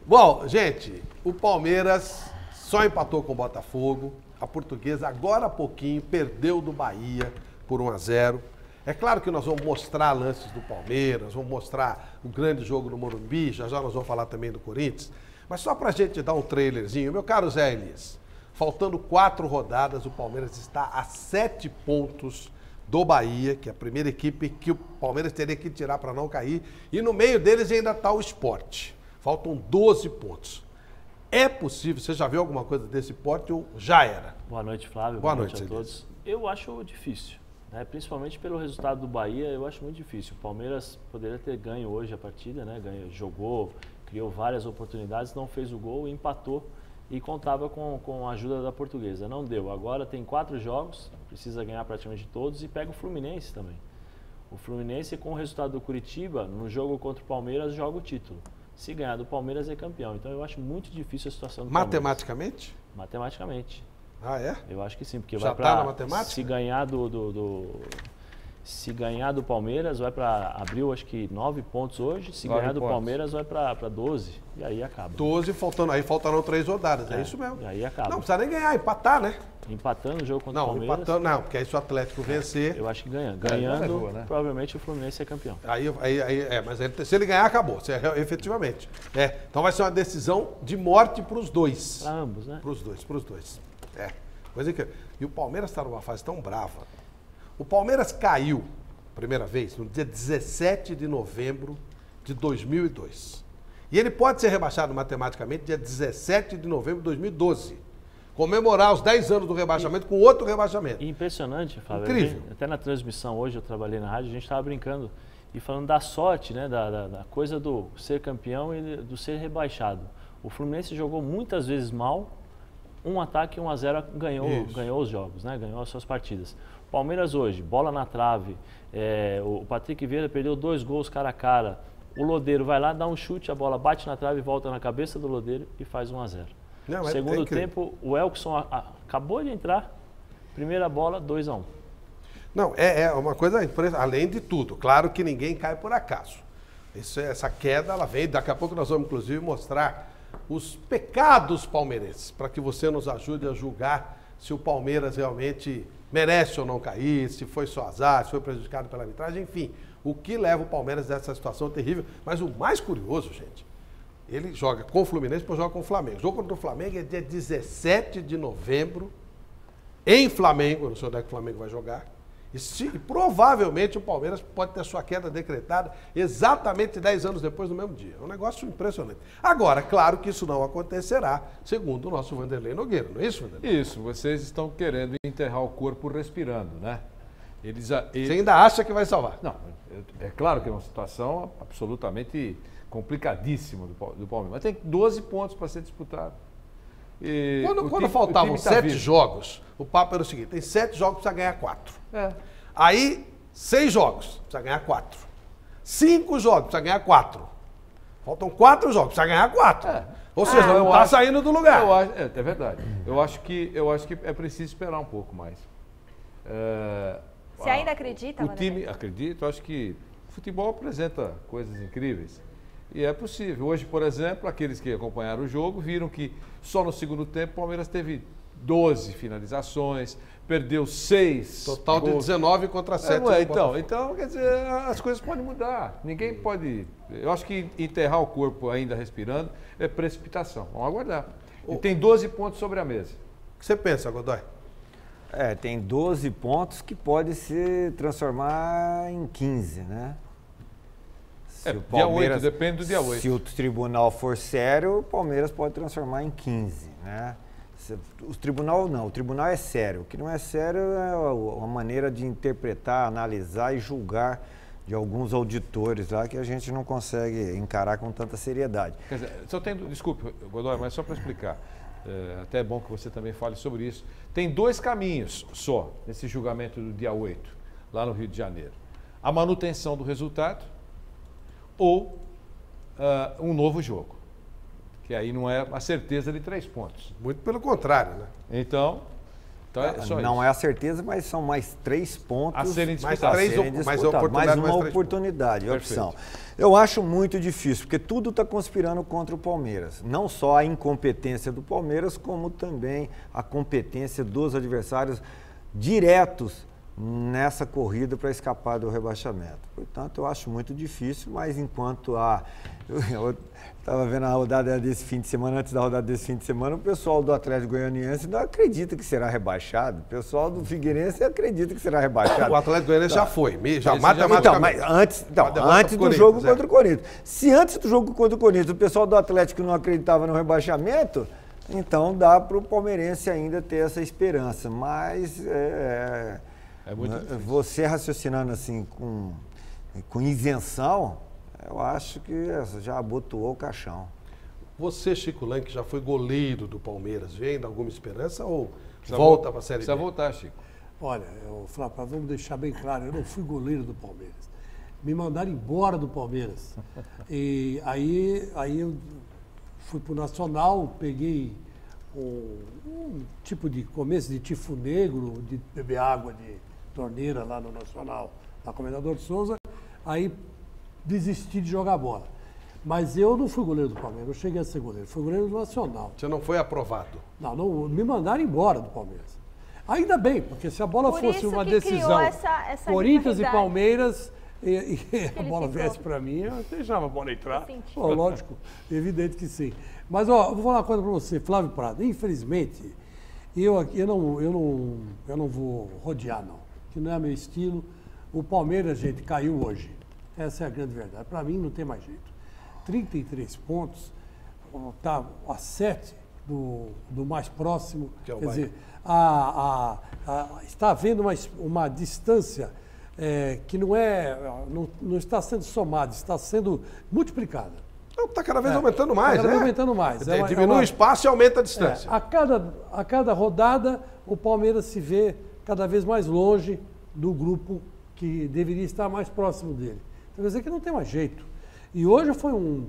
Bom, gente, o Palmeiras só empatou com o Botafogo. A Portuguesa, agora há pouquinho, perdeu do Bahia por 1-0. É claro que nós vamos mostrar lances do Palmeiras, vamos mostrar o grande jogo no Morumbi, já nós vamos falar também do Corinthians. Mas só pra gente dar um trailerzinho, meu caro Zé Elias, faltando 4 rodadas, o Palmeiras está a 7 pontos do Bahia, que é a primeira equipe que o Palmeiras teria que tirar para não cair. E no meio deles ainda está o Sport. Faltam 12 pontos. É possível, você já viu alguma coisa desse porte ou já era? Boa noite, Flávio. Boa noite a todos. Eu acho difícil, né? Principalmente pelo resultado do Bahia, eu acho muito difícil. O Palmeiras poderia ter ganho hoje a partida, né? Jogou, criou várias oportunidades, não fez o gol, empatou e contava com a ajuda da Portuguesa. Não deu. Agora tem 4 jogos, precisa ganhar praticamente todos e pega o Fluminense também. O Fluminense, com o resultado do Curitiba, no jogo contra o Palmeiras, joga o título. Se ganhar do Palmeiras, é campeão. Então eu acho muito difícil a situação do Matematicamente? Palmeiras. Matematicamente. Ah, é? Eu acho que sim, porque já vai para na matemática? Se ganhar se ganhar do Palmeiras, vai para abriu acho que 9 pontos hoje. Se ganhar do Palmeiras, vai para 12 e aí acaba. 12 faltando, aí faltarão 3 rodadas, é isso mesmo. E aí acaba. Não precisa nem ganhar, empatar, né? Empatando o jogo contra o Palmeiras. Não, empatando não, porque aí se o Atlético vencer. Eu acho que ganha. Ganhando, provavelmente o Fluminense é campeão. Mas se ele ganhar, acabou, efetivamente. Então vai ser uma decisão de morte para os dois. Para ambos, né? Para os dois. Coisa incrível. E o Palmeiras está numa fase tão brava. O Palmeiras caiu, primeira vez, no dia 17 de novembro de 2002. E ele pode ser rebaixado matematicamente dia 17 de novembro de 2012. Comemorar os 10 anos do rebaixamento com outro rebaixamento. Impressionante, Fábio. Incrível. Até na transmissão hoje, eu trabalhei na rádio, a gente estava brincando e falando da sorte, né, da coisa do ser campeão e do ser rebaixado. O Fluminense jogou muitas vezes mal, um ataque 1-0 ganhou os jogos, né, ganhou as suas partidas. Palmeiras hoje, bola na trave, o Patrick Vieira perdeu 2 gols cara a cara, o Lodeiro vai lá, dá um chute, a bola bate na trave, volta na cabeça do Lodeiro e faz 1-0. Segundo tempo, o Elkson acabou de entrar, primeira bola, 2-1. Não, é uma coisa, além de tudo, claro que ninguém cai por acaso. Essa queda, ela vem, daqui a pouco nós vamos inclusive mostrar os pecados palmeirenses, para que você nos ajude a julgar se o Palmeiras realmente merece ou não cair, se foi só azar, se foi prejudicado pela arbitragem, enfim, o que leva o Palmeiras dessa situação terrível. Mas o mais curioso, gente, ele joga com o Fluminense, depois joga com o Flamengo. O jogo contra o Flamengo é dia 17 de novembro, em Flamengo, eu não sei onde é que o Flamengo vai jogar. E provavelmente o Palmeiras pode ter sua queda decretada exatamente 10 anos depois, no mesmo dia. É um negócio impressionante. Agora, claro que isso não acontecerá, segundo o nosso Vanderlei Nogueira, não é isso, Vanderlei? Isso, vocês estão querendo enterrar o corpo respirando, né? Você ainda acha que vai salvar? Não, é claro que é uma situação absolutamente complicadíssima do Palmeiras, mas tem 12 pontos para ser disputado. Quando faltavam 7 jogos, o papo era o seguinte, tem 7 jogos para ganhar 4. Aí, 6 jogos, precisa ganhar 4. 5 jogos, precisa ganhar 4. Faltam 4 jogos, precisa ganhar 4. Ou seja, não está saindo do lugar. É verdade. Eu acho que é preciso esperar um pouco mais. Você ainda acredita, O time, acredito, acho que o futebol apresenta coisas incríveis. E é possível. Hoje, por exemplo, aqueles que acompanharam o jogo viram que só no segundo tempo o Palmeiras teve 12 finalizações, perdeu 6. Total de 19 contra 7. Então, quer dizer, as coisas podem mudar. Ninguém pode... Eu acho que enterrar o corpo ainda respirando é precipitação. Vamos aguardar. E tem 12 pontos sobre a mesa. O que você pensa, Godoy? Tem 12 pontos que pode se transformar em 15, né? Dia 8, depende do dia 8. Se o tribunal for sério, o Palmeiras pode transformar em 15, né? O tribunal é sério. O que não é sério é a maneira de interpretar, analisar e julgar de alguns auditores lá que a gente não consegue encarar com tanta seriedade. Quer dizer, desculpe, Godoy, mas só para explicar, até é bom que você também fale sobre isso. Tem 2 caminhos só nesse julgamento do dia 8, lá no Rio de Janeiro. A manutenção do resultado ou um novo jogo, que aí não é a certeza de 3 pontos. Muito pelo contrário, né? Então, Então é só Não isso. é a certeza, mas são mais 3 pontos A serem Mais disputados. três, mais oportunidade, mais uma mais 3 oportunidade, Perfeito. opção. Eu acho muito difícil, porque tudo está conspirando contra o Palmeiras. Não só a incompetência do Palmeiras, como também a competência dos adversários diretos nessa corrida para escapar do rebaixamento. Portanto, eu acho muito difícil, mas enquanto a... Eu estava vendo a rodada desse fim de semana, antes da rodada desse fim de semana, o pessoal do Atlético Goianiense não acredita que será rebaixado. O pessoal do Figueirense acredita que será rebaixado. O Atlético Goianiense já foi, já Então, matematicamente. mas antes, A derrota antes pro do jogo Corinthians, contra o Corinthians. Se antes do jogo contra o Corinthians o pessoal do Atlético não acreditava no rebaixamento, então dá para o palmeirense ainda ter essa esperança. Mas É muito difícil. você raciocinando assim com isenção, eu acho que já abotoou o caixão. Você, Chico Lang, que já foi goleiro do Palmeiras, vê ainda alguma esperança ou Precisa volta para a Série B? Precisa voltar, Chico. Olha, Flávio, vamos deixar bem claro, eu não fui goleiro do Palmeiras. Me mandaram embora do Palmeiras. E aí eu fui para o Nacional, peguei um tipo de começo de tifo negro, de beber água de torneira lá no Nacional, na Comendador de Souza, aí desisti de jogar bola. Mas eu não fui goleiro do Palmeiras, eu cheguei a ser goleiro, fui goleiro do Nacional. Você não foi aprovado. Não, me mandaram embora do Palmeiras. Ainda bem, porque se a bola Por fosse isso uma que decisão criou essa Corinthians e rivalidade. Palmeiras, e a Ele bola ficou. viesse para mim, eu deixava a bola entrar. Eu senti. Pô, lógico, evidente que sim. Mas, ó, eu vou falar uma coisa para você, Flávio Prado. Infelizmente, eu não vou rodear, não. Que não é meu estilo. O Palmeiras, gente, caiu hoje. Essa é a grande verdade. Para mim, não tem mais jeito. 33 pontos, está a 7 do mais próximo. Que é o Quer Bahia. dizer, está havendo uma distância que não está sendo somada, está sendo multiplicada. Está cada vez aumentando mais, Cada vez né? aumentando mais. Diminui o espaço e aumenta a distância. A cada rodada, o Palmeiras se vê cada vez mais longe do grupo que deveria estar mais próximo dele. Então, quer dizer que não tem mais jeito. E hoje foi no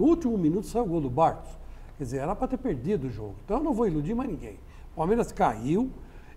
último minuto saiu o gol do Barcos. Quer dizer, era para ter perdido o jogo. Então eu não vou iludir mais ninguém. O Palmeiras caiu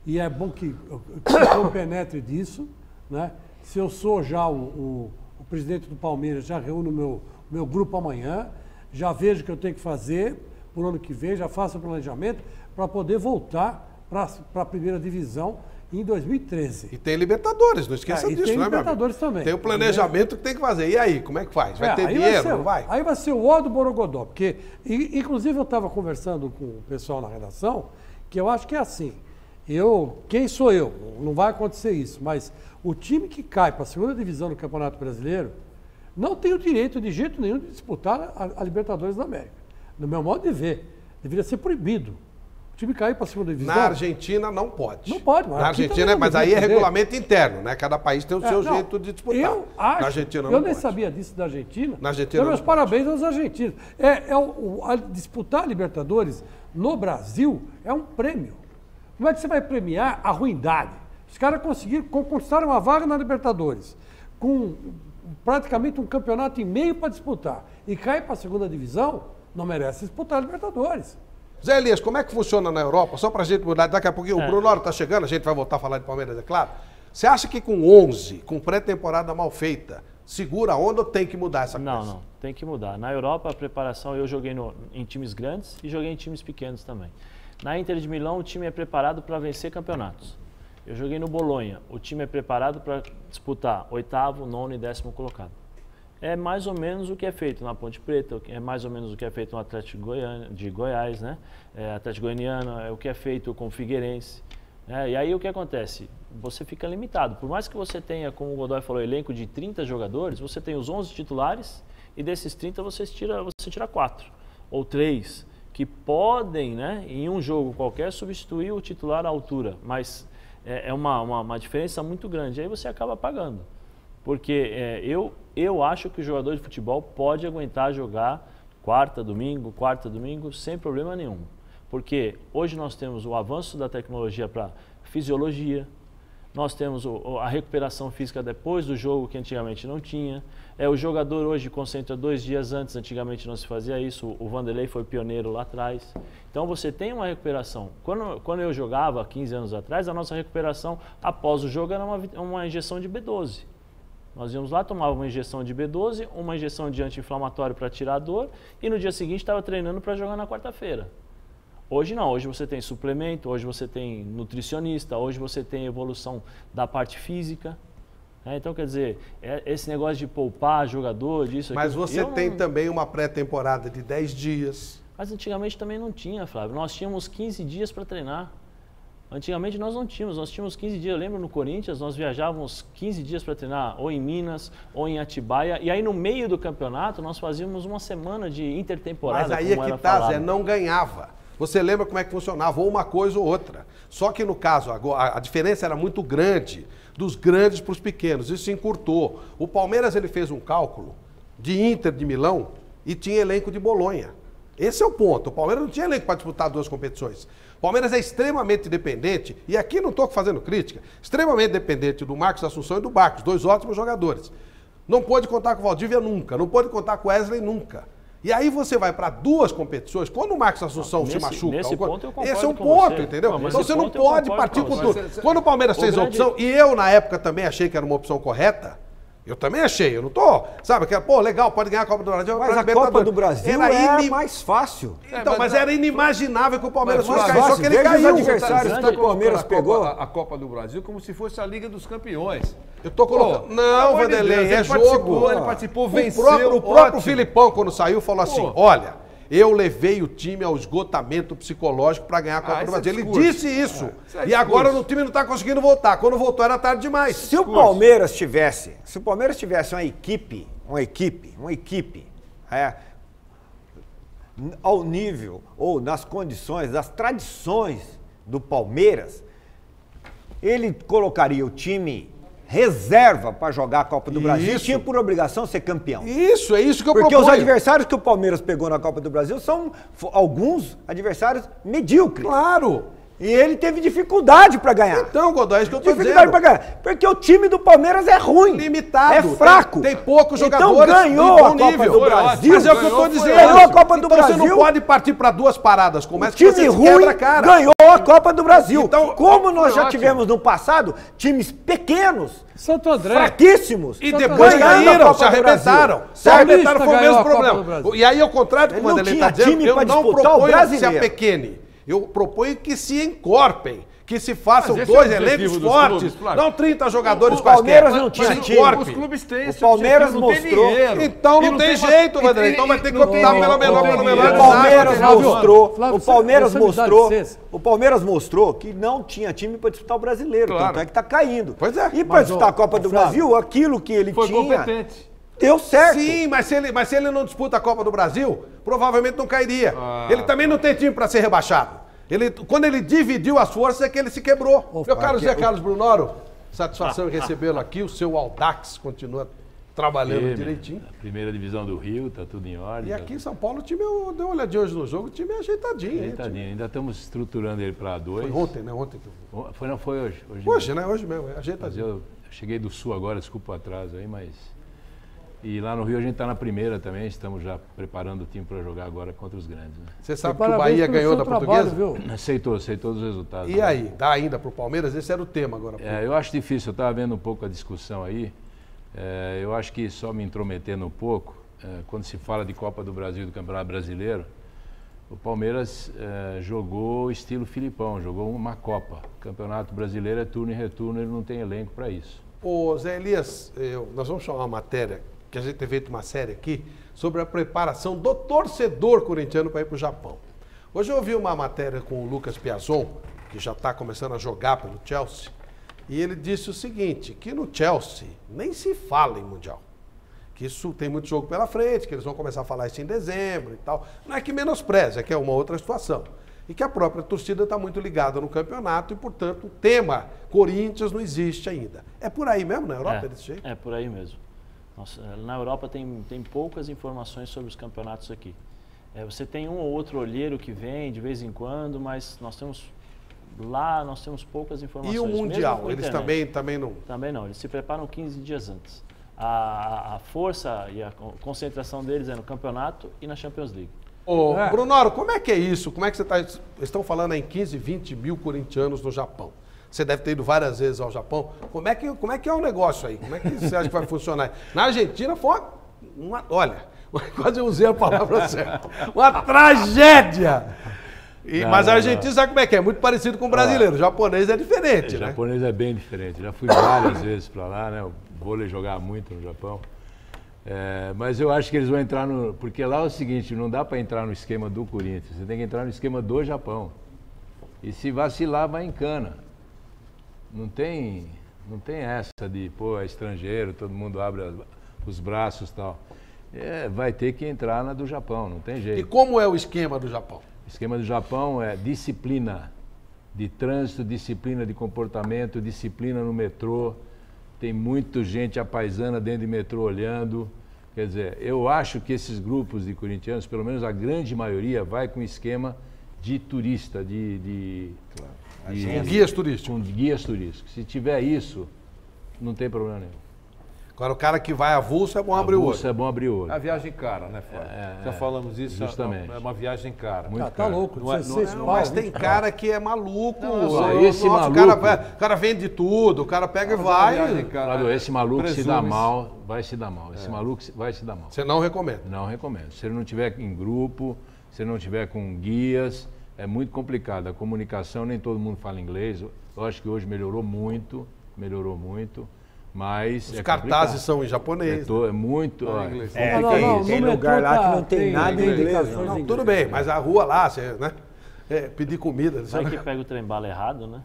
e é bom que eu penetre disso, né? Se eu sou já o presidente do Palmeiras, já reúno o meu grupo amanhã, já vejo o que eu tenho que fazer por ano que vem, já faço o planejamento para poder voltar para a primeira divisão em 2013. E tem Libertadores, não esqueça E disso, tem né, meu amigo? Libertadores também. Tem o planejamento que tem que fazer. E aí, como é que faz? Vai ter aí dinheiro? ser, Não vai? Aí vai ser o ó do Borogodó, porque, inclusive, eu estava conversando com o pessoal na redação, que eu acho que é assim. Quem sou eu? Não vai acontecer isso, mas o time que cai para a segunda divisão do Campeonato Brasileiro não tem o direito de jeito nenhum de disputar a Libertadores da América. No meu modo de ver, deveria ser proibido. O time cair para a segunda divisão. Na Argentina não pode. Não pode, mas Na aqui Argentina, também não mas aí é deveria poder. regulamento interno, né? Cada país tem o seu Não, jeito de disputar. Eu acho, Na Argentina não eu nem pode. sabia disso da Argentina. Na Argentina Então, meus não parabéns aos argentinos. Disputar a Libertadores no Brasil é um prêmio. Como é que você vai premiar a ruindade? Os caras conquistaram uma vaga na Libertadores, com praticamente um campeonato e meio para disputar, e cai para a segunda divisão, não merece disputar a Libertadores. Zé Elias, como é que funciona na Europa? Só pra gente mudar, daqui a pouquinho o Bruno Lauro tá chegando, a gente vai voltar a falar de Palmeiras, é claro. Você acha que com 11, com pré-temporada mal feita, segura a onda ou tem que mudar essa coisa? Não, tem que mudar. Na Europa, a preparação, eu joguei em times grandes e joguei em times pequenos também. Na Inter de Milão, o time é preparado para vencer campeonatos. Eu joguei no Bolonha, o time é preparado para disputar 8º, 9º e 10º colocado. É mais ou menos o que é feito na Ponte Preta, é mais ou menos o que é feito no Atlético de Goiás, né? Atlético Goianiano, é o que é feito com o Figueirense. E aí o que acontece? Você fica limitado. Por mais que você tenha, como o Godoy falou, elenco de 30 jogadores, você tem os 11 titulares e desses 30 você tira 4 ou 3 que podem, né, em um jogo qualquer, substituir o titular à altura. Mas é uma diferença muito grande. Aí você acaba pagando. Porque eu acho que o jogador de futebol pode aguentar jogar quarta, domingo, sem problema nenhum. Porque hoje nós temos o avanço da tecnologia para fisiologia, nós temos a recuperação física depois do jogo, que antigamente não tinha. O jogador hoje concentra 2 dias antes, antigamente não se fazia isso, o Vanderlei foi pioneiro lá atrás. Então você tem uma recuperação. Quando eu jogava, 15 anos atrás, a nossa recuperação após o jogo era uma injeção de B12. Nós íamos lá, tomávamos uma injeção de B12, uma injeção de anti-inflamatório para tirar a dor, e no dia seguinte estava treinando para jogar na quarta-feira. Hoje não, hoje você tem suplemento, hoje você tem nutricionista, hoje você tem evolução da parte física. Então, quer dizer, esse negócio de poupar jogador, disso... Mas você tem também uma pré-temporada de 10 dias. Mas antigamente também não tinha, Flávio. Nós tínhamos 15 dias para treinar. Antigamente nós não tínhamos, nós tínhamos 15 dias. Eu lembro no Corinthians, nós viajávamos 15 dias para treinar, ou em Minas, ou em Atibaia. E aí no meio do campeonato nós fazíamos uma semana de intertemporada. Mas aí é que tá, Zé, não ganhava. Você lembra como é que funcionava, ou uma coisa ou outra. Só que no caso, a diferença era muito grande, dos grandes para os pequenos. Isso se encurtou. O Palmeiras ele fez um cálculo de Inter de Milão e tinha elenco de Bolonha. Esse é o ponto. O Palmeiras não tinha elenco para disputar 2 competições. O Palmeiras é extremamente dependente, e aqui não estou fazendo crítica, extremamente dependente do Marcos Assunção e do Barcos, 2 ótimos jogadores. Não pôde contar com o Valdívia nunca, não pôde contar com o Wesley nunca. E aí você vai para 2 competições, quando o Marcos Assunção se machuca... Nesse ponto eu concordo esse é um com ponto, você. entendeu? Não, então você não pode partir com tudo. Quando o Palmeiras fez a opção, e eu na época também achei que era uma opção correta, eu também achei, eu não tô... Sabe, que pô, legal, pode ganhar a Copa do Brasil. Mas a Copa do Brasil é mais fácil. Então, mas era inimaginável que o Palmeiras fosse cair, só que ele veja caiu. os adversários que o Palmeiras pegou. A Copa do Brasil como se fosse a Liga dos Campeões. Eu tô colocando... Não, Vanderlei, é jogo. Ele participou, venceu. O próprio Filipão, quando saiu, falou assim, olha... Eu levei o time ao esgotamento psicológico para ganhar a Copa do Brasil. Ele disse isso. E agora o time não está conseguindo voltar. Quando voltou era tarde demais. Se o Palmeiras tivesse uma equipe ao nível ou nas condições, das tradições do Palmeiras, ele colocaria o time reserva para jogar a Copa do Brasil e tinha por obrigação ser campeão. Isso, é isso que eu proponho. Porque os adversários que o Palmeiras pegou na Copa do Brasil são alguns adversários medíocres. Claro. E ele teve dificuldade para ganhar. Então, Godoy, é isso que eu tô dificuldade para ganhar. Porque o time do Palmeiras é ruim. Limitado. É fraco. Tem poucos jogadores. Então ganhou a Copa do Brasil. Mas é o que eu tô dizendo. Ganhou a Copa do Brasil. Você não pode partir para 2 paradas como essa. O time ruim ganhou a Copa do Brasil. Então, como nós já tivemos no passado times pequenos, Santo André, fraquíssimos. E depois caíram, se arrebentaram. Se arrebentaram foi o mesmo problema. E aí, ao contrário do que o Vanderlei está dizendo, eu não proponho que se apequene. Eu proponho que se encorpem. Que se façam 2 elencos fortes, não 30 jogadores quaisquer. O Palmeiras não tinha time. Os clubes têm o Palmeiras mostrou. Então não tem jeito, Vanderlei. Então vai ter que optar pela menor O Palmeiras mostrou que não tinha time para disputar o brasileiro. Tanto é que está caindo. Pois é. E para disputar a Copa do Brasil, aquilo que ele foi tinha... competente. Deu certo. Sim, mas se ele não disputa a Copa do Brasil, provavelmente não cairia. Ele também não tem time para ser rebaixado. Quando ele dividiu as forças é que ele se quebrou. Meu caro Zé Carlos Brunoro, satisfação em recebê-lo aqui. O seu Audax continua trabalhando direitinho. A primeira divisão do Rio, tá tudo em ordem. E aqui em São Paulo o time, eu dei uma olhadinha hoje no jogo, o time é ajeitadinho. Ajeitadinho, ainda estamos estruturando ele para 2. Foi ontem, né? Ontem. Foi hoje. Hoje, né? Hoje mesmo, é ajeitadinho. Eu cheguei do Sul agora, desculpa o atraso aí, mas... E lá no Rio a gente está na primeira também, estamos já preparando o time para jogar agora contra os grandes. Né? Você sabe que o Bahia ganhou da Portuguesa? Viu? Aceitou os resultados. E aí, dá ainda para o Palmeiras? Esse era o tema agora. Eu acho difícil, eu estava vendo um pouco a discussão aí, eu acho que só me intrometendo um pouco, quando se fala de Copa do Brasil e do Campeonato Brasileiro, o Palmeiras jogou estilo Filipão, jogou uma Copa. O Campeonato Brasileiro é turno e retorno, ele não tem elenco para isso. Ô Zé Elias, nós vamos chamar uma matéria que a gente tem feito uma série aqui, sobre a preparação do torcedor corintiano para ir para o Japão. Hoje eu ouvi uma matéria com o Lucas Piazon, que já está começando a jogar pelo Chelsea, e ele disse o seguinte, que no Chelsea nem se fala em Mundial. Que isso tem muito jogo pela frente, que eles vão começar a falar isso em dezembro e tal. Não é que menospreze, é que é uma outra situação. E que a própria torcida está muito ligada no campeonato e, portanto, o tema Corinthians não existe ainda. É por aí mesmo na Europa desse jeito? É por aí mesmo. Nossa, na Europa tem poucas informações sobre os campeonatos aqui. Você tem um ou outro olheiro que vem de vez em quando, mas nós temos Lá nós temos poucas informações. E o mesmo Mundial? com Eles internet. também não. Também não, eles se preparam 15 dias antes. A força e a concentração deles é no campeonato e na Champions League. Ô, Brunoro, como é que é isso? Como é que você está... Eles estão falando em 15, 20 mil corintianos no Japão. Você deve ter ido várias vezes ao Japão. Como é que é o negócio aí? Como é que você acha que vai funcionar? Na Argentina foi olha, quase eu usei a palavra certa. Uma tragédia! Mas a Argentina sabe como é que é? Muito parecido com o brasileiro. O japonês é diferente, O né? japonês é bem diferente. Já fui várias vezes para lá, né? O vôlei jogava muito no Japão. Mas eu acho que eles vão entrar no... Porque lá é o seguinte, não dá para entrar no esquema do Corinthians. Você tem que entrar no esquema do Japão. E se vacilar, vai em cana. Não tem essa de, pô, é estrangeiro, todo mundo abre os braços e tal. Vai ter que entrar na do Japão, não tem jeito. E como é o esquema do Japão? O esquema do Japão é disciplina de trânsito, disciplina de comportamento, disciplina no metrô. Tem muita gente apaisana dentro de metrô olhando. Quer dizer, eu acho que esses grupos de corintianos, pelo menos a grande maioria, vai com esquema de turista, Com guias turísticos. com guias turísticos. Se tiver isso, não tem problema nenhum. Agora, o cara que vai avulso é bom abrir o Avulso olho. é bom abrir o olho. É uma viagem cara, né, Flávio? Já falamos isso. justamente. É uma viagem cara. Muito Tá caro. louco, Não é- 16 Não, pau, mas 20 tem pau. cara que é maluco. esse Nossa, maluco- o cara vende tudo, o cara pega e vai. Flávio, esse maluco se dá Presume-se. mal, vai se dar mal. Esse maluco vai se dar mal. Você não recomenda. Não recomendo. Se ele não tiver em grupo, se ele não tiver com guias, é muito complicado. A comunicação, nem todo mundo fala inglês. Eu acho que hoje melhorou muito, mas Os é cartazes são em japonês. É muito... Não, olha, inglês. Não, tem no lugar metrô lá que não tem nada em inglês, indicações Não, em tudo inglês. bem, mas a rua lá, você, né? Pedir comida. Vai que pega o trem-bala errado, né?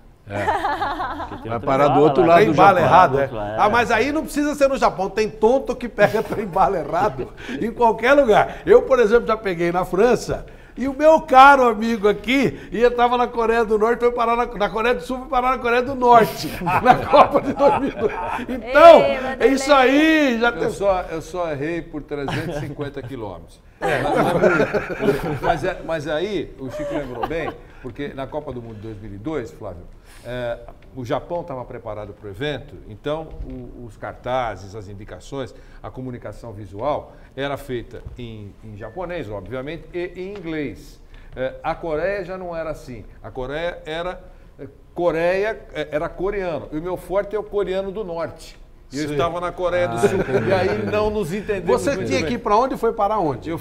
Porque tem Vai um parar do trem-bala outro lá. lado Trem do bala Japão. errado, é. outro lado, Ah, mas aí não precisa ser no Japão. Tem tonto que pega trem bala errado em qualquer lugar. Eu, por exemplo, já peguei na França e o meu caro amigo aqui estava na Coreia do Norte, foi parar na Coreia do Sul, foi parar na Coreia do Norte, na Copa de 2002. Então, Ei, é Vanderlei. isso aí. Já tem... Eu só errei por 350 quilômetros. Mas aí, o Chico lembrou bem, porque na Copa do Mundo de 2002, Flávio, o Japão estava preparado para o evento, então os cartazes, as indicações, a comunicação visual era feita em japonês, obviamente, e em inglês. A Coreia já não era assim. A Coreia era coreano. E o meu forte é o coreano do norte. E eu estava na Coreia do Sul. E aí não nos entendemos. Você muito tinha bem. que ir para onde e foi parar onde? Eu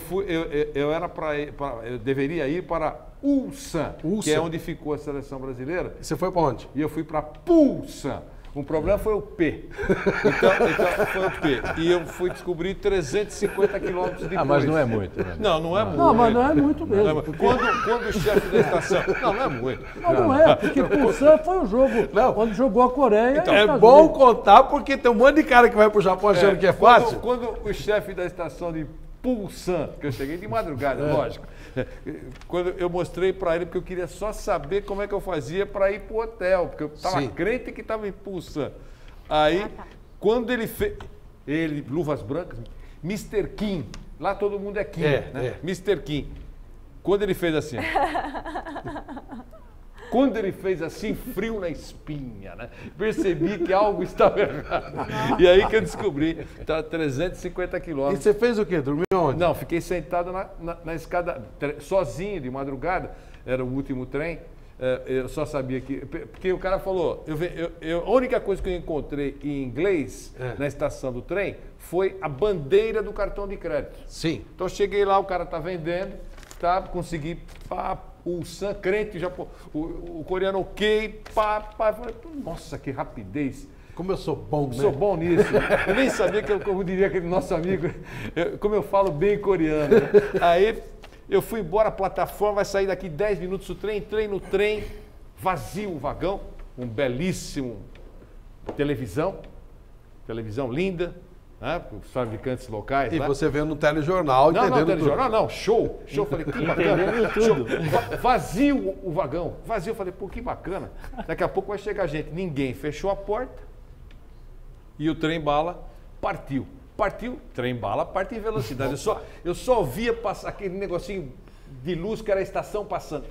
deveria ir para Ulsan, que Ulsan. é onde ficou a seleção brasileira. Você foi para onde? E eu fui para Pulsan. O problema foi o P. Então foi o P. E eu fui descobrir 350 quilômetros depois. Ah, mas não é muito. Né? Não é muito. Não, mas não é muito Não é mesmo. muito. Porque... Quando o chefe da estação... Não é muito. Não é, porque Pulsan foi o jogo quando jogou a Coreia. Então, e os é Estados bom Unidos. contar porque tem um monte de cara que vai pro Japão achando que é fácil. Quando o chefe da estação de Pulsan, que eu cheguei de madrugada, lógico. Quando eu mostrei para ele, porque eu queria só saber como é que eu fazia para ir pro hotel, porque eu estava Sim. crente que estava em Pulsan. Aí, quando ele fez... Ele, luvas brancas, Mr. Kim. Lá todo mundo é Kim, né? Mr. Kim. Quando ele fez assim... Quando ele fez assim, frio na espinha, né? Percebi que algo estava errado. E aí que eu descobri, estava 350 E quilômetros. você fez o quê? Dormiu onde? Não, fiquei sentado na escada, sozinho, de madrugada, era o último trem. Eu só sabia que... Porque o cara falou, a única coisa que eu encontrei em inglês na estação do trem foi a bandeira do cartão de crédito. Sim. Então eu cheguei lá, o cara tá vendendo, consegui, o San crente, o coreano ok, eu falei, nossa, que rapidez. Como eu sou bom, né? Sou bom nisso. Eu nem sabia como diria aquele nosso amigo, como eu falo bem coreano. Né? Aí eu fui embora, a plataforma vai sair daqui 10 minutos o trem, entrei no trem, vazio o vagão, um belíssimo televisão linda, né? Os fabricantes locais. E lá. você vendo no telejornal, Não, entendendo telejornal não, show. Falei, que bacana. tudo. Vazio o vagão, vazio. Falei, pô, que bacana. Daqui a pouco vai chegar gente. Ninguém fechou a porta e o trem-bala partiu. Trem-bala parte em velocidade. Eu só via passar aquele negocinho de luz que era a estação passando.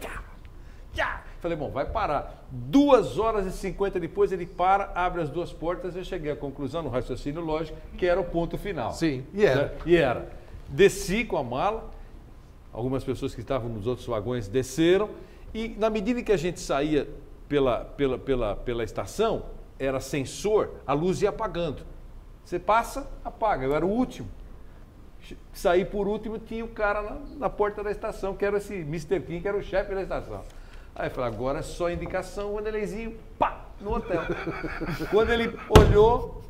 Falei, bom, vai parar. 2h50 depois ele para, abre as duas portas e eu cheguei à conclusão, no raciocínio lógico, que era o ponto final. Sim, e era. Né? E era. Desci com a mala, algumas pessoas que estavam nos outros vagões desceram, e na medida em que a gente saía pela estação, era sensor, a luz ia apagando. Você passa, apaga. Eu era o último. Saí por último, tinha o cara na porta da estação, que era esse Mr. Kim, que era o chefe da estação. Aí eu falei, agora é só indicação, o Vanderleizinho, pá, no hotel. Quando ele olhou,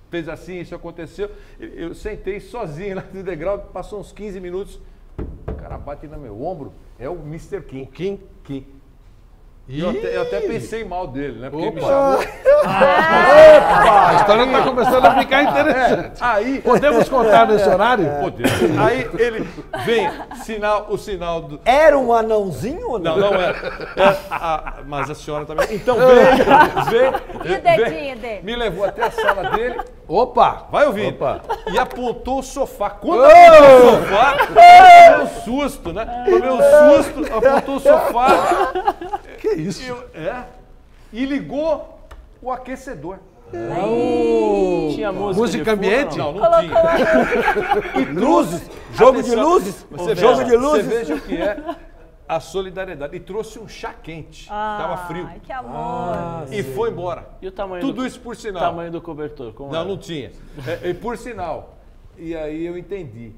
fez assim, isso aconteceu, eu sentei sozinho lá no degrau, passou uns 15 minutos, o cara bate no meu ombro, é o Mr. Kim. O Kim? Kim. Eu até pensei mal dele, né? Porque Opa. ele me chamou. Opa, a história está começando a ficar interessante. Aí, Podemos contar nesse horário? podemos. Aí ele vem, o sinal do. Era um anãozinho ou não? Não, não era. Mas a senhora também. Então veio. E o dedinho dele? Me levou até a sala dele. Opa! Vai ouvir. Opa. E apontou o sofá. Quando apontou o sofá, tomei um susto, né? Tomei um susto, apontou o sofá. Que isso? E ligou o aquecedor. Tinha Música de fundo, ambiente? Não, não Colocou tinha. a E trouxe. Jogo de Atenção, luzes? Jogo de luzes. Você veja o que é a solidariedade. E trouxe um chá quente. Tava frio. Ai, que amor. E foi embora. E o tamanho Tudo isso por sinal. tamanho do cobertor? Como Não, era? não tinha. E por sinal. E aí eu entendi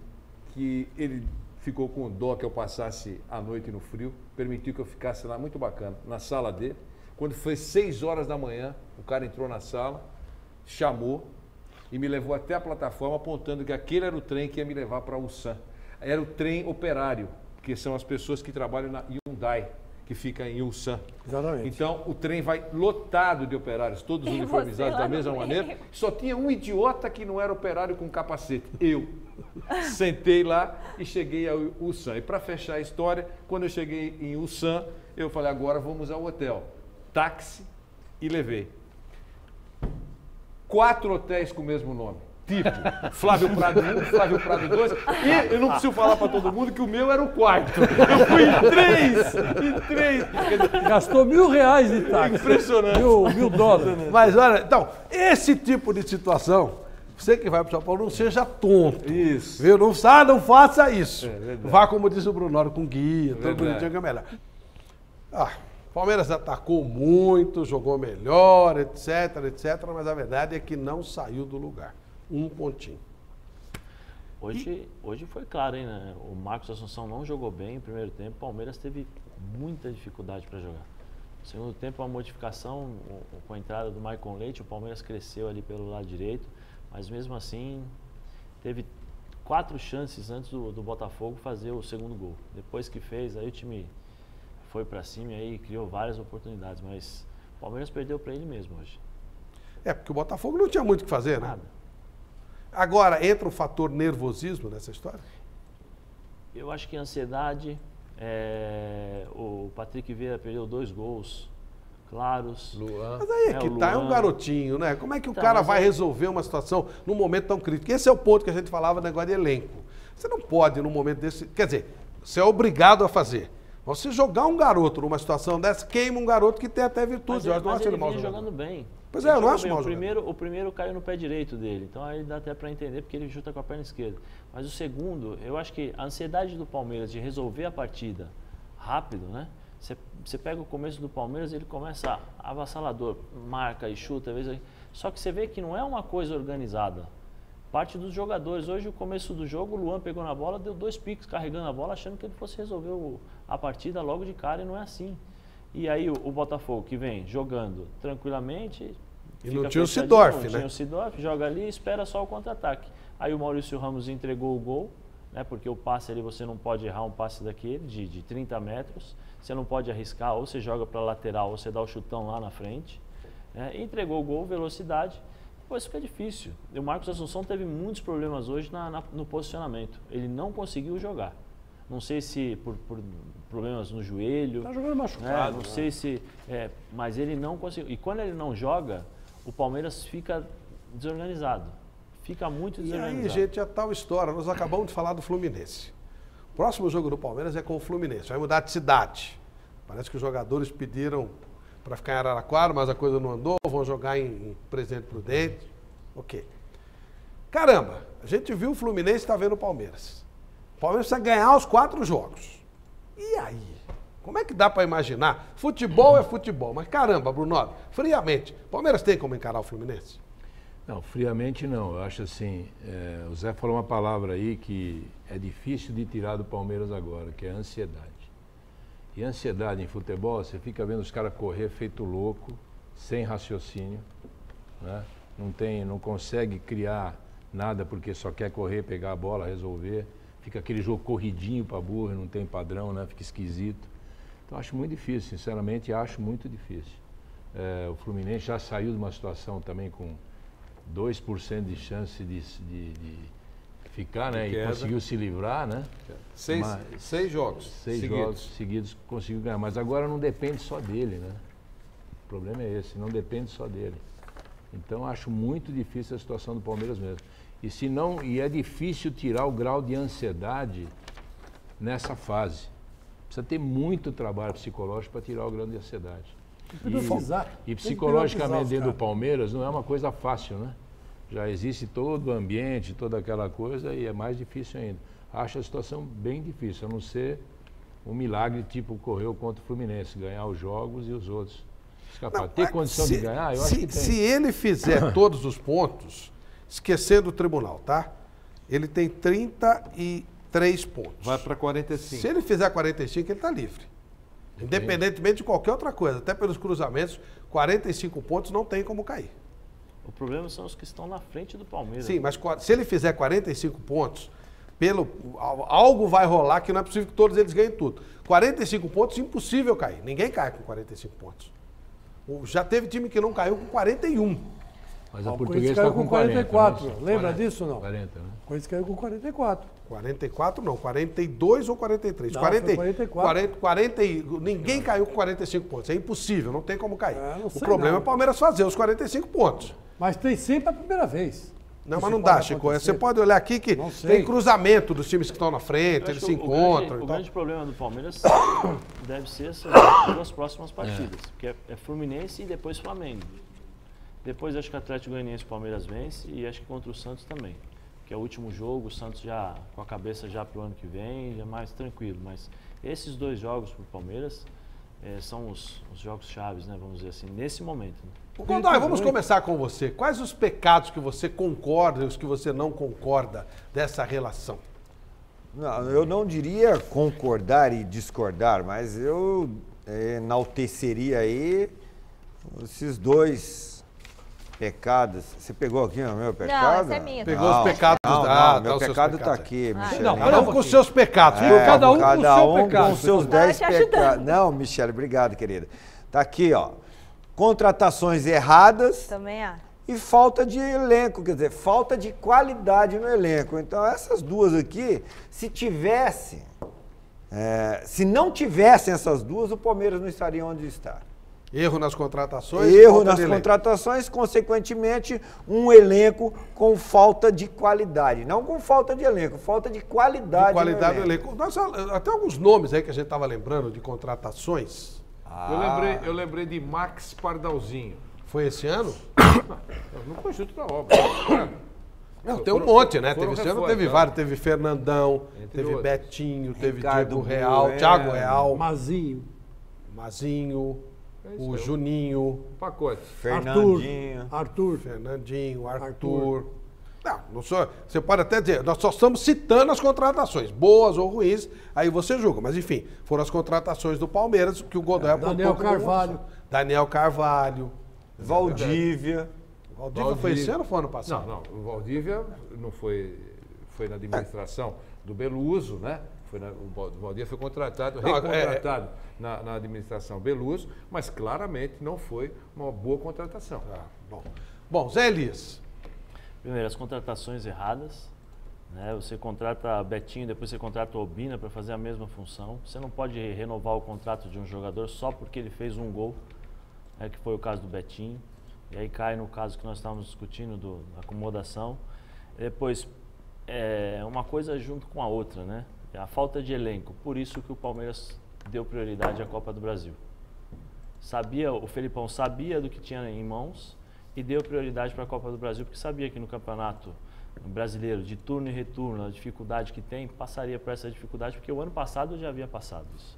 que ele ficou com dó que eu passasse a noite no frio, permitiu que eu ficasse lá, muito bacana, na sala dele. Quando foi 6 horas da manhã, o cara entrou na sala, chamou e me levou até a plataforma, apontando que aquele era o trem que ia me levar para Ulsan. Era o trem operário, que são as pessoas que trabalham na Hyundai, que fica em Ulsan. Exatamente. Então, o trem vai lotado de operários, todos E uniformizados você lá da mesma no maneira. meio. Só tinha um idiota que não era operário com capacete. Eu. Sentei lá e cheguei ao Ulsan. E para fechar a história, quando eu cheguei em Ulsan, eu falei, agora vamos ao hotel. Táxi e levei. 4 hotéis com o mesmo nome. Tipo, Flávio Prado 1, Flávio Prado 2. E eu não preciso falar para todo mundo que o meu era o quarto. Eu fui em 3. Quer dizer, Gastou R$1.000 de táxi. impressionante. $1.000. Mas olha, então, esse tipo de situação, você que vai para São Paulo, não seja tonto. Isso. Viu? Não faça isso. verdade. Vá, como diz o Brunoro, com guia, tudo Verdade. bonitinho que é melhor. Palmeiras atacou muito, jogou melhor, etc, mas a verdade é que não saiu do lugar. Um pontinho. Hoje foi claro, hein, né? O Marcos Assunção não jogou bem no primeiro tempo, o Palmeiras teve muita dificuldade para jogar. No segundo tempo, a modificação, com a entrada do Maicon Leite, o Palmeiras cresceu ali pelo lado direito, mas mesmo assim teve 4 chances antes do Botafogo fazer o segundo gol. Depois que fez, aí o time foi para cima e aí criou várias oportunidades, mas o Palmeiras perdeu para ele mesmo hoje. Porque o Botafogo não tinha muito o que fazer, né? Nada. Agora, entra o fator nervosismo nessa história? Eu acho que a ansiedade, o Patrick Vieira perdeu 2 gols claros. Luan. Mas aí é que o tá, é um Luan. garotinho, né? Como é que o Tá, cara mas vai aí- resolver uma situação num momento tão crítico? Esse é o ponto que a gente falava no negócio de elenco. Você não pode, num momento desse... Quer dizer, você é obrigado a fazer. Você jogar um garoto numa situação dessa, queima um garoto que tem até virtude. Eu não acho ele mal vinha jogador. jogando bem. Pois Ele é, eu não jogou acho bem. mal O primeiro caiu no pé direito dele, então aí dá até para entender porque ele chuta com a perna esquerda. Mas o segundo, eu acho que a ansiedade do Palmeiras de resolver a partida rápido, né? Você pega o começo do Palmeiras, ele começa avassalador, marca e chuta, às vezes. Só que você vê que não é uma coisa organizada. Parte dos jogadores. Hoje, o começo do jogo, o Luan pegou na bola, deu 2 piques carregando a bola, achando que ele fosse resolver a partida logo de cara, e não é assim. E aí o Botafogo, que vem jogando tranquilamente... E não fica tinha o fechadinho, Sidorf, não né? tinha o Sidorf, joga ali e espera só o contra-ataque. Aí o Maurício Ramos entregou o gol, né? Porque o passe ali, você não pode errar um passe daquele, de 30 metros. Você não pode arriscar, ou você joga para a lateral, ou você dá o chutão lá na frente. Né? Entregou o gol, velocidade. Depois fica difícil. O Marcos Assunção teve muitos problemas hoje no posicionamento. Ele não conseguiu jogar. Não sei se por problemas no joelho. Tá jogando machucado. Não sei se... mas ele não conseguiu. E quando ele não joga, o Palmeiras fica desorganizado. Fica muito E desorganizado. aí, gente, a tal história. Nós acabamos de falar do Fluminense. O próximo jogo do Palmeiras é com o Fluminense. Vai mudar de cidade. Parece que os jogadores pediram para ficar em Araraquara, mas a coisa não andou, vão jogar em Presidente Prudente. Ok. Caramba, a gente viu o Fluminense está vendo o Palmeiras. O Palmeiras precisa ganhar os 4 jogos. E aí? Como é que dá para imaginar? Futebol é futebol, mas caramba, Bruno, friamente, o Palmeiras tem como encarar o Fluminense? Não, friamente não. Eu acho assim, o Zé falou uma palavra aí que é difícil de tirar do Palmeiras agora, que é a ansiedade. E ansiedade em futebol, você fica vendo os caras correr feito louco, sem raciocínio, né? Não consegue criar nada porque só quer correr, pegar a bola, resolver. Fica aquele jogo corridinho para burro, não tem padrão, né? Fica esquisito. Então acho muito difícil, sinceramente acho muito difícil. O Fluminense já saiu de uma situação também com 2% de chance de ficar, né? E conseguiu se livrar, né? 6 jogos. 6 jogos seguidos conseguiu ganhar. Mas agora não depende só dele, né? O problema é esse, não depende só dele. Então acho muito difícil a situação do Palmeiras mesmo. E é difícil tirar o grau de ansiedade nessa fase. Precisa ter muito trabalho psicológico para tirar o grau de ansiedade. E psicologicamente dentro do Palmeiras não é uma coisa fácil, né? Já existe todo o ambiente, toda aquela coisa e é mais difícil ainda. Acho a situação bem difícil, a não ser um milagre tipo ocorreu contra o Fluminense, ganhar os jogos e os outros escapar. Não, ter condição de ganhar, eu acho que tem. Se ele fizer todos os pontos, esquecendo o tribunal, tá? Ele tem 33 pontos. Vai para 45. Se ele fizer 45, ele está livre. Independentemente de qualquer outra coisa, até pelos cruzamentos, 45 pontos não tem como cair. O problema são os que estão na frente do Palmeiras. Sim, mas se ele fizer 45 pontos, algo vai rolar que não é possível que todos eles ganhem tudo. 45 pontos, impossível cair. Ninguém cai com 45 pontos. Já teve time que não caiu com 41. Mas a O Portuguesa Corinthians caiu está com com 44. 44. Lembra disso ou não? 40, né? O Corinthians caiu com 44. 44 não, 42 ou 43. Não, 40, foi 44. 40, ninguém caiu com 45 pontos. É impossível, não tem como cair. Não O sei problema não. é o Palmeiras fazer os 45 pontos. Mas tem sempre a primeira vez. Não, Isso mas não pode dá, Chico. acontecer. Você pode olhar aqui que Não sei. tem cruzamento dos times que estão na frente, Eu eles acho se que encontram. O e tal. grande problema do Palmeiras deve ser essas 2 próximas partidas. Porque é Fluminense e depois Flamengo. Depois acho que o Atlético Goianiense e Palmeiras vence e acho que contra o Santos também. Que é o último jogo, o Santos já com a cabeça já pro ano que vem, já mais tranquilo. Mas esses 2 jogos pro Palmeiras são os jogos chaves, né? Vamos dizer assim, nesse momento. Né? Godoy, vamos começar com você. Quais os pecados que você concorda e os que você não concorda dessa relação? Não, eu não diria concordar e discordar, mas eu enalteceria aí esses 2 pecados. Você pegou aqui o meu pecado? essa é minha. Pegou os pecados Não, dá meu os seus pecado está pecados aqui, Michele. Não, Cada um com os seus pecados. cada um com o cada seu um pecado. com seus Tá 10 te ajudando. pecados. Não, Michele, obrigado, querida. Tá aqui, ó. Contratações erradas Também há. e falta de elenco, quer dizer, falta de qualidade no elenco. Então, essas 2 aqui, se não tivessem essas 2, o Palmeiras não estaria onde está. Erro nas contratações. Erro falta nas de elenco. contratações, consequentemente, um elenco com falta de qualidade. Não com falta de elenco, falta de qualidade. De qualidade no do elenco. Nossa, até alguns nomes aí que a gente estava lembrando de contratações. Eu lembrei de Max Pardalzinho. Foi esse ano? No conjunto da obra. Não, tem um monte, né? foram Esse ano reforços, teve né? vários. Teve Fernandão, Entre teve outros. Betinho, teve Ricardo Diego Real, Bueno, Thiago Real, Mazinho. Mazinho, isso o aí. Juninho, Pacote. Fernandinho. Arthur. Fernandinho, Arthur. Não sou, você pode até dizer, nós só estamos citando as contratações, boas ou ruins, aí você julga. Mas enfim, foram as contratações do Palmeiras que o Godoy apontou. Daniel como Carvalho. uma opção. Daniel Carvalho. Valdívia. Valdívia foi esse ano ou foi ano passado? Não, o Valdívia não foi na administração do Beluso, né? O Valdívia foi contratado, recontratado na administração Beluso, mas claramente não foi uma boa contratação. Bom, Zé Elias. Primeiro, as contratações erradas. Né? Você contrata Betinho, depois você contrata Obina para fazer a mesma função. Você não pode renovar o contrato de um jogador só porque ele fez um gol, né? Que foi o caso do Betinho. E aí cai no caso que nós estávamos discutindo da acomodação. Depois, uma coisa junto com a outra, né? A falta de elenco. Por isso que o Palmeiras deu prioridade à Copa do Brasil. O Felipão sabia do que tinha em mãos e deu prioridade para a Copa do Brasil, porque sabia que no Campeonato Brasileiro, de turno e retorno, a dificuldade que tem, passaria por essa dificuldade, porque o ano passado já havia passado isso.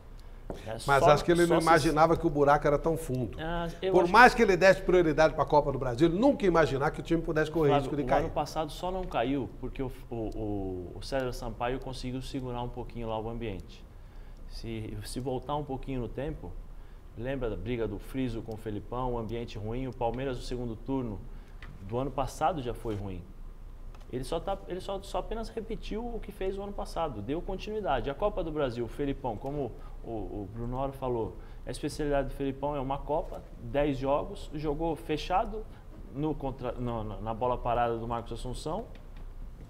Mas acho que ele não imaginava que o buraco era tão fundo. Por mais que ele desse prioridade para a Copa do Brasil, ele nunca ia imaginar que o time pudesse correr risco de cair. O ano passado só não caiu porque o César Sampaio conseguiu segurar um pouquinho lá o ambiente. Se voltar um pouquinho no tempo, lembra da briga do Friso com o Felipão, o ambiente ruim, o Palmeiras no segundo turno do ano passado já foi ruim. Ele só apenas repetiu o que fez o ano passado, deu continuidade. A Copa do Brasil, o Felipão, como o Brunoro falou, a especialidade do Felipão é uma Copa, 10 jogos, jogou fechado na bola parada do Marcos Assunção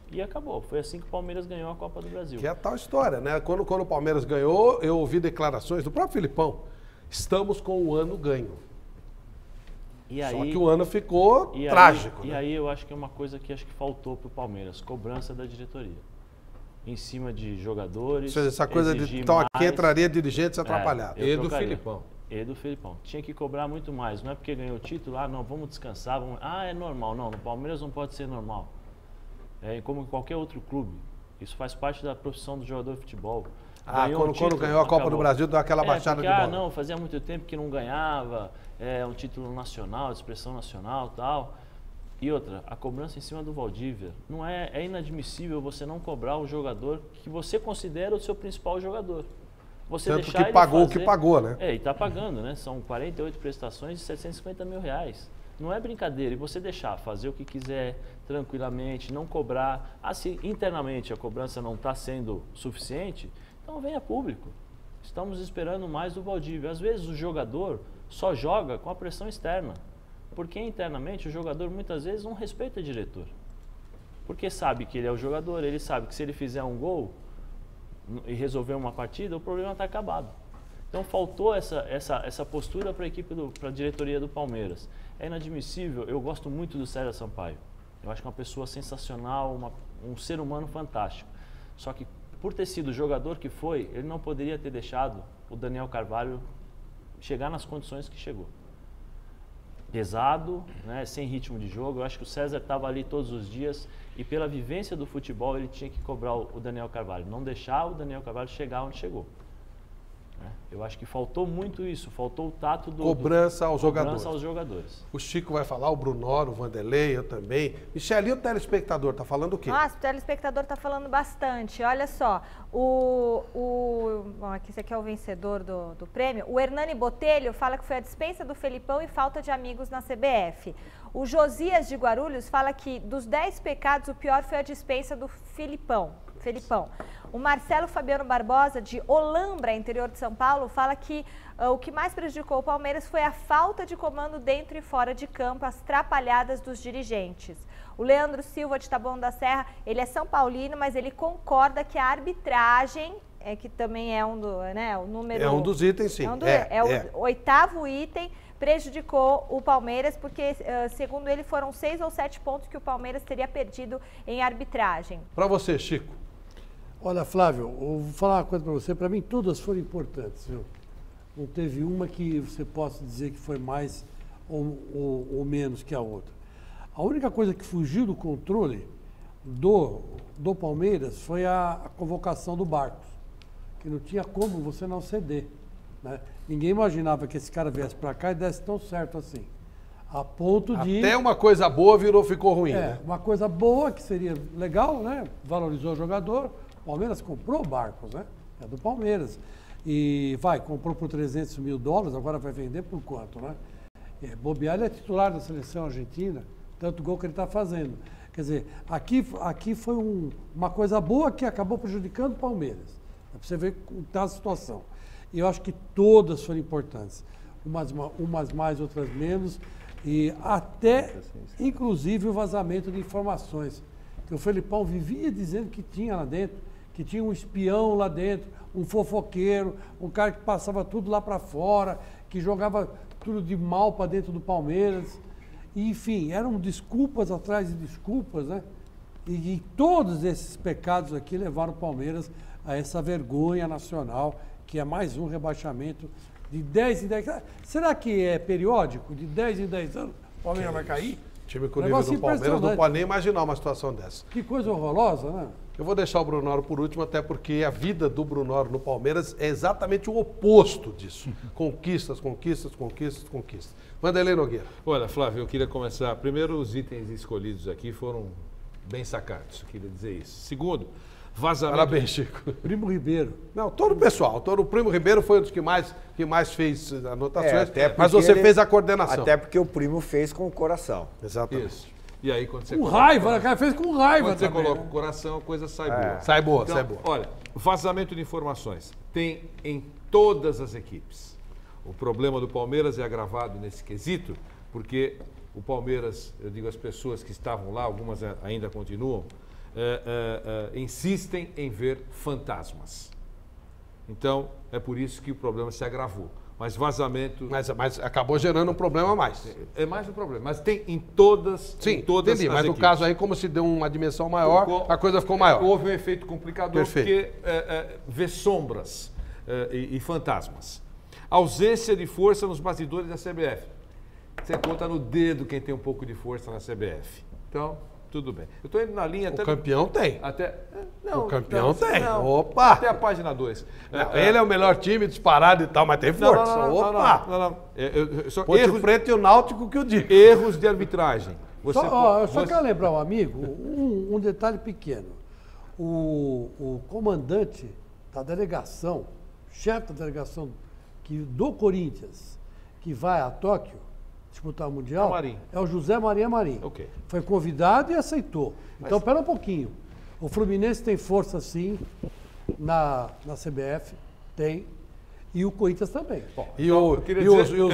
e acabou. Foi assim que o Palmeiras ganhou a Copa do Brasil. Que é a tal história, né? Quando o Palmeiras ganhou, eu ouvi declarações do próprio Felipão. Estamos com o ano ganho. Só que o ano ficou trágico. E aí eu acho que é uma coisa que acho que faltou para o Palmeiras, cobrança da diretoria. Em cima de jogadores. Ou seja, essa coisa de então aqui entraria dirigentes atrapalhados. E do Felipão. E do Felipão. Tinha que cobrar muito mais. Não é porque ganhou o título, não, vamos descansar. É normal. Não, no Palmeiras não pode ser normal. É como em qualquer outro clube. Isso faz parte da profissão do jogador de futebol. Quando ganhou a Copa do Brasil, deu aquela baixada de bola. Não, fazia muito tempo que não ganhava, um título nacional, de expressão nacional e tal. E outra, a cobrança em cima do Valdívia. Não é inadmissível você não cobrar o jogador que você considera o seu principal jogador. Você Tanto deixar que pagou ele fazer, o que pagou, né? E está pagando, né? São 48 prestações de 750 mil reais. Não é brincadeira. E você deixar fazer o que quiser, tranquilamente, não cobrar. Se internamente a cobrança não está sendo suficiente, então venha público. Estamos esperando mais do Valdívia. Às vezes o jogador só joga com a pressão externa. Porque internamente o jogador muitas vezes não respeita o diretor. Porque sabe que ele é o jogador, ele sabe que se ele fizer um gol e resolver uma partida, o problema está acabado. Então faltou essa postura para a diretoria do Palmeiras. É inadmissível, eu gosto muito do César Sampaio. Eu acho que é uma pessoa sensacional, um ser humano fantástico. Só que por ter sido o jogador que foi, ele não poderia ter deixado o Daniel Carvalho chegar nas condições que chegou. Pesado, né, sem ritmo de jogo. Eu acho que o César estava ali todos os dias e pela vivência do futebol ele tinha que cobrar o Daniel Carvalho, não deixar o Daniel Carvalho chegar onde chegou. Eu acho que faltou muito isso, faltou o tato cobrança aos jogadores. O Chico vai falar, o Brunoro, o Vanderlei, eu também. Michele, e o telespectador, tá falando o quê? Nossa, o telespectador tá falando bastante. Olha só, aqui esse aqui é o vencedor do prêmio. O Hernani Botelho fala que foi a dispensa do Felipão e falta de amigos na CBF. O Josias de Guarulhos fala que dos 10 pecados, o pior foi a dispensa do Felipão. O Marcelo Fabiano Barbosa, de Olambra, interior de São Paulo, fala que o que mais prejudicou o Palmeiras foi a falta de comando dentro e fora de campo, as trapalhadas dos dirigentes. O Leandro Silva, de Taboão da Serra, ele é São Paulino, mas ele concorda que a arbitragem, que também é o número... É um dos itens, sim. O 8º item, prejudicou o Palmeiras, porque, segundo ele, foram 6 ou 7 pontos que o Palmeiras teria perdido em arbitragem. Para você, Chico. Olha, Flávio, eu vou falar uma coisa para você. Para mim, todas foram importantes, viu? Não teve uma que você possa dizer que foi mais ou menos que a outra. A única coisa que fugiu do controle do Palmeiras foi a convocação do Barcos, que não tinha como você não ceder, né? Ninguém imaginava que esse cara viesse para cá e desse tão certo assim. A ponto de... Até uma coisa boa ficou ruim, né? Uma coisa boa que seria legal, né? Valorizou o jogador. O Palmeiras comprou o Barcos, né? É do Palmeiras. E comprou por $300 mil, agora vai vender por quanto, né? Bobear, ele é titular da seleção argentina, tanto gol que ele está fazendo. Quer dizer, aqui foi uma coisa boa que acabou prejudicando o Palmeiras. É para você ver como está a situação. E eu acho que todas foram importantes. Umas mais, outras menos. E até, inclusive, o vazamento de informações. Que o Felipão vivia dizendo que tinha lá dentro, que tinha um espião lá dentro, um fofoqueiro, um cara que passava tudo lá para fora, que jogava tudo de mal para dentro do Palmeiras. E, enfim, eram desculpas atrás de desculpas, né? E todos esses pecados aqui levaram o Palmeiras a essa vergonha nacional que é mais um rebaixamento de 10 em 10. Será que é periódico? De 10 em 10 anos o Palmeiras vai cair? Time com o nível Negócio do Palmeiras não impressionante. pode nem imaginar uma situação dessa. Que coisa horrorosa, né? Eu vou deixar o Brunoro por último, até porque a vida do Brunoro no Palmeiras é exatamente o oposto disso. Conquistas, conquistas, conquistas, conquistas. Vanderlei Nogueira. Olha, Flávio, eu queria começar. Primeiro, os itens escolhidos aqui foram bem sacados, eu queria dizer isso. Segundo, vazamento. Parabéns, Chico. Primo Ribeiro. Não, todo o pessoal. Todo o Primo Ribeiro foi um dos que mais fez anotações, até porque mas você ele- fez a coordenação. Até porque o primo fez com o coração. Exatamente. Isso. E aí, quando você Com coloca- raiva, né? O cara fez com raiva Quando você também, coloca né? o coração, a coisa sai boa. Sai boa, Então, sai boa. Olha, vazamento de informações tem em todas as equipes. O problema do Palmeiras é agravado nesse quesito, porque o Palmeiras, eu digo as pessoas que estavam lá, algumas ainda continuam, insistem em ver fantasmas. Então, é por isso que o problema se agravou. Mas vazamento Mas acabou gerando um problema a mais. é mais um problema. Mas tem em todas, Sim, em todas entendi. as Mas no equipes. caso aí, como se deu uma dimensão maior, a coisa ficou maior. Houve um efeito complicador, Perfeito. porque vê sombras e fantasmas. Ausência de força nos bastidores da CBF. Você conta no dedo quem tem um pouco de força na CBF. Então, tudo bem. Eu estou indo na linha O até... campeão tem. Não, O campeão tem. não. Opa! Até a página 2. Ele é o melhor time disparado e tal, mas tem força. Opa! Não. Só Ponte Preta e o Náutico que eu digo. erros de arbitragem. Você, Eu só você- quero lembrar um amigo, um detalhe pequeno. O comandante da delegação, chefe da delegação do Corinthians, que vai a Tóquio disputar o Mundial, Marinho. é o José Maria Marinho. Ok. Foi convidado e aceitou. Então, pera um pouquinho. O Fluminense tem força, sim, na CBF, tem, e o Corinthians também. E, eu queria os dizer o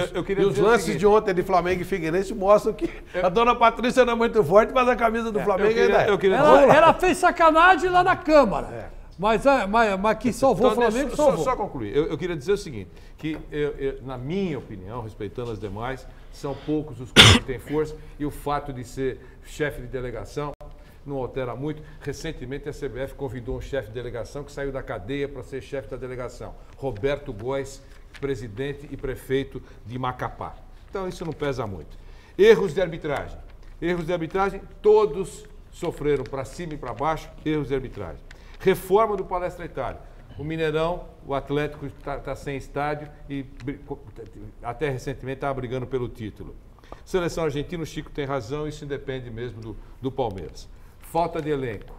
lances seguinte. de ontem de Flamengo e Figueirense mostram que a dona Patrícia não é muito forte, mas a camisa do Flamengo ainda é. eu queria Ela fez sacanagem lá na Câmara. Mas que salvou o Então, Flamengo, deixa- salvou. só concluir. Eu queria dizer o seguinte, que na minha opinião, respeitando as demais, são poucos os clubes que têm força e o fato de ser chefe de delegação não altera muito. Recentemente a CBF convidou um chefe de delegação que saiu da cadeia para ser chefe da delegação, Roberto Góes, presidente e prefeito de Macapá. Então isso não pesa muito. Erros de arbitragem. Erros de arbitragem, todos sofreram para cima e para baixo, erros de arbitragem. Reforma do Palestra Itália. O Mineirão, o Atlético está sem estádio e até recentemente estava brigando pelo título. Seleção argentina, o Chico tem razão, isso independe mesmo do Palmeiras. Falta de elenco.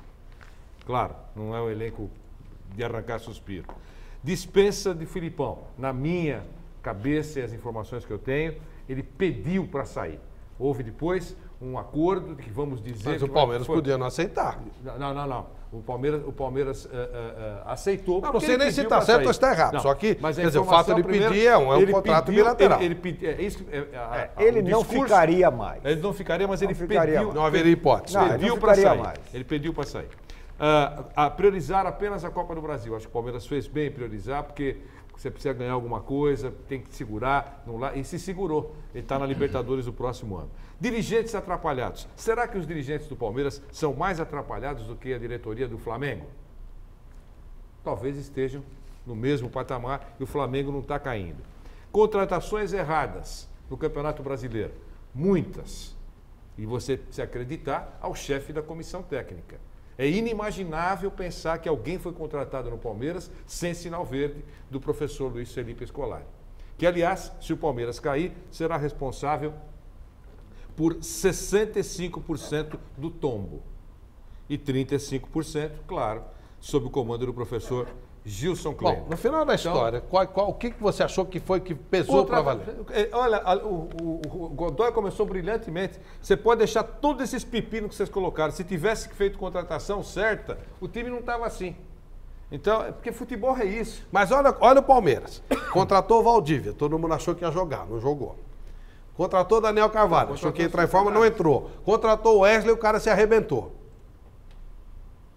Claro, não é um elenco de arrancar suspiro. Dispensa de Filipão. Na minha cabeça e as informações que eu tenho, ele pediu para sair. Houve depois um acordo de que vamos dizer... Mas que o Palmeiras foi- podia não aceitar. Não. O Palmeiras aceitou. Não porque sei ele nem se pediu está pra certo sair. ou está errado. Não, Só que, mas a quer dizer, o fato de informação pedir é um ele contrato pediu- bilateral. Ele o não discurso- ficaria mais. Ele não ficaria, mas ele ficaria pediu. mais. Não haveria hipótese. Não, ele Pediu não para ficaria sair. mais. Ele pediu para sair. A priorizar apenas a Copa do Brasil. Acho que o Palmeiras fez bem em priorizar, porque você precisa ganhar alguma coisa, tem que segurar. E se segurou. Ele está na Libertadores do próximo ano. Dirigentes atrapalhados. Será que os dirigentes do Palmeiras são mais atrapalhados do que a diretoria do Flamengo? Talvez estejam no mesmo patamar e o Flamengo não está caindo. Contratações erradas no Campeonato Brasileiro. Muitas. E você se acreditar ao chefe da comissão técnica. É inimaginável pensar que alguém foi contratado no Palmeiras sem sinal verde do professor Luiz Felipe Scolari. Que, aliás, se o Palmeiras cair, será responsável por 65% do tombo. E 35%, claro, sob o comando do professor Gilson Kleber. Bom, no final da história, o que você achou que foi que pesou para valer? Olha, o Godoy começou brilhantemente. Você pode deixar todos esses pepinos que vocês colocaram. Se tivesse feito contratação certa, o time não estava assim. Então, é porque futebol é isso. Mas olha o Palmeiras. Contratou o Valdívia, todo mundo achou que ia jogar, não jogou. Contratou o Daniel Carvalho, achou que ia entrar em forma, não entrou. Contratou o Wesley, o cara se arrebentou.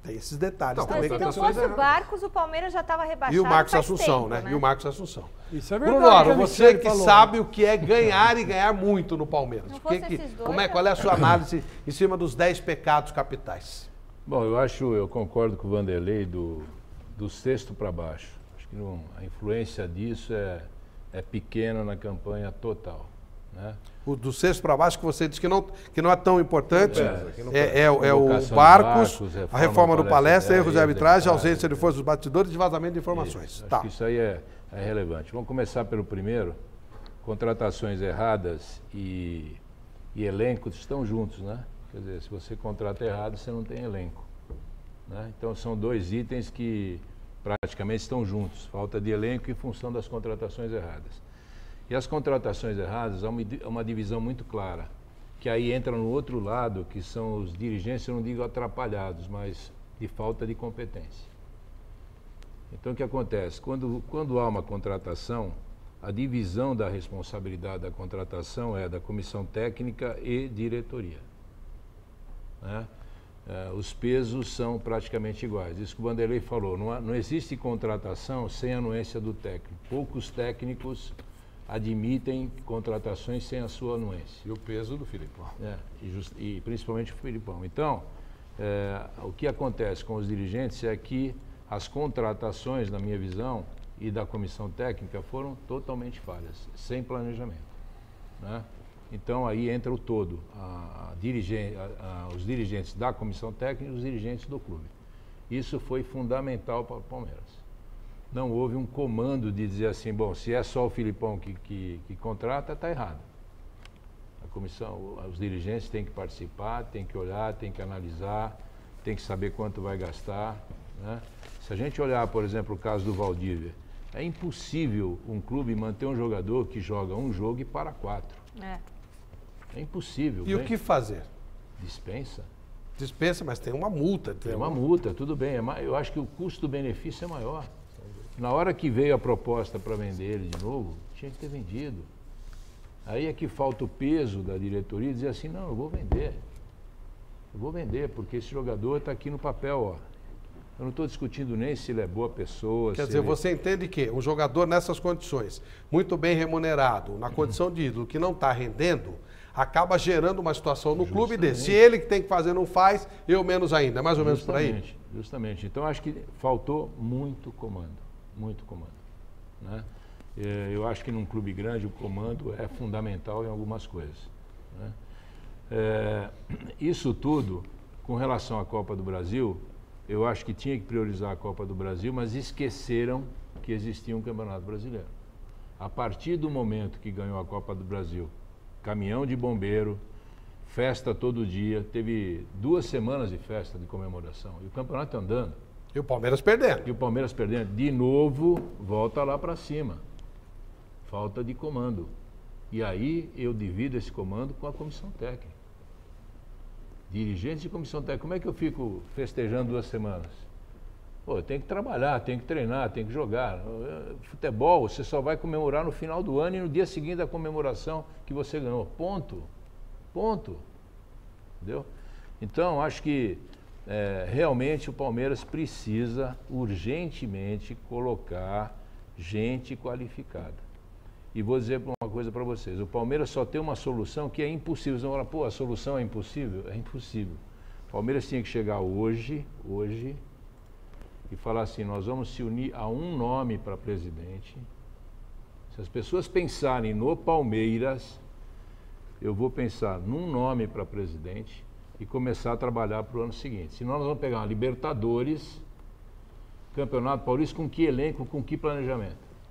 Tem esses detalhes Não, também. Se que não tem que fosse o Barcos, o Palmeiras já estava rebaixado. E o Marcos faz Assunção, tempo, né? E o Marcos Assunção. Isso é verdade. Brunoro, que a você Michele que falou. sabe o que é ganhar e ganhar muito no Palmeiras. Não fosse esses dois, Qual é a sua análise em cima dos 10 pecados capitais? Bom, eu concordo com o Vanderlei do sexto para baixo. Acho Acho que a influência disso é pequena na campanha total, né? O do 6 para baixo que você disse que não é tão importante é o Colocação de Barcos, a reforma reforma do palestra, erros de arbitragem, arbitragem, ausência de força dos batidores e vazamento de informações. Isso, Tá. acho que isso aí é relevante. Vamos começar pelo primeiro. Contratações erradas e elencos estão juntos, né? Quer dizer, se você contrata errado, você não tem elenco, né? Então são dois itens que praticamente estão juntos. Falta de elenco em função das contratações erradas. E as contratações erradas, há uma divisão muito clara, que aí entra no outro lado, que são os dirigentes, eu não digo atrapalhados, mas de falta de competência. Então o que acontece? Quando há uma contratação, a divisão da responsabilidade da contratação é da comissão técnica e diretoria, né? Os pesos são praticamente iguais. Isso que o Vanderlei falou, não existe contratação sem anuência do técnico. Poucos técnicos admitem contratações sem a sua anuência. E o peso do Filipão. E principalmente o Filipão. Então, o que acontece com os dirigentes é que as contratações, na minha visão, e da comissão técnica foram totalmente falhas, sem planejamento, né? Então aí entra o todo, os dirigentes da comissão técnica e os dirigentes do clube. Isso foi fundamental para o Palmeiras. Não houve um comando de dizer assim, bom, se é só o Filipão que contrata, está errado. A comissão, os dirigentes têm que participar, têm que olhar, têm que analisar, têm que saber quanto vai gastar, né? Se a gente olhar, por exemplo, o caso do Valdívia, é impossível um clube manter um jogador que joga um jogo e para 4. É impossível. E o que fazer? Dispensa. Dispensa, mas tem uma multa. Tem uma multa, tudo bem. Eu acho que o custo-benefício é maior. Na hora que veio a proposta para vender ele de novo, tinha que ter vendido. Aí é que falta o peso da diretoria dizer assim, não, eu vou vender. Eu vou vender, porque esse jogador está aqui no papel, ó. Eu não estou discutindo nem se ele é boa pessoa. Quer dizer, você entende que um jogador nessas condições, muito bem remunerado, na condição de ídolo, que não está rendendo, acaba gerando uma situação no clube desse. Se ele que tem que fazer não faz, eu menos ainda. É mais ou menos por aí? Justamente. Então, acho que faltou muito comando, né? Eu acho que num clube grande o comando é fundamental em algumas coisas, né? Isso tudo, com relação à Copa do Brasil, eu acho que tinha que priorizar a Copa do Brasil, mas esqueceram que existia um Campeonato Brasileiro. A partir do momento que ganhou a Copa do Brasil, caminhão de bombeiro, festa todo dia, teve 2 semanas de festa de comemoração. E o campeonato andando. E o Palmeiras perdendo. De novo, volta lá para cima. Falta de comando. E aí eu divido esse comando com a comissão técnica. Dirigentes de comissão técnica, como é que eu fico festejando 2 semanas? Pô, eu tenho que trabalhar, tenho que treinar, tenho que jogar. Futebol, você só vai comemorar no final do ano e no dia seguinte da comemoração que você ganhou. Ponto. Entendeu? Então, acho que realmente o Palmeiras precisa urgentemente colocar gente qualificada. E vou dizer uma coisa para vocês, o Palmeiras só tem uma solução que é impossível. Você vai falar, pô, a solução é impossível? É impossível. O Palmeiras tinha que chegar hoje, e falar assim, nós vamos se unir a um nome para presidente. Se as pessoas pensarem no Palmeiras, eu vou pensar num nome para presidente e começar a trabalhar para o ano seguinte. Senão nós vamos pegar uma Libertadores, Campeonato Paulista, com que elenco, com que planejamento?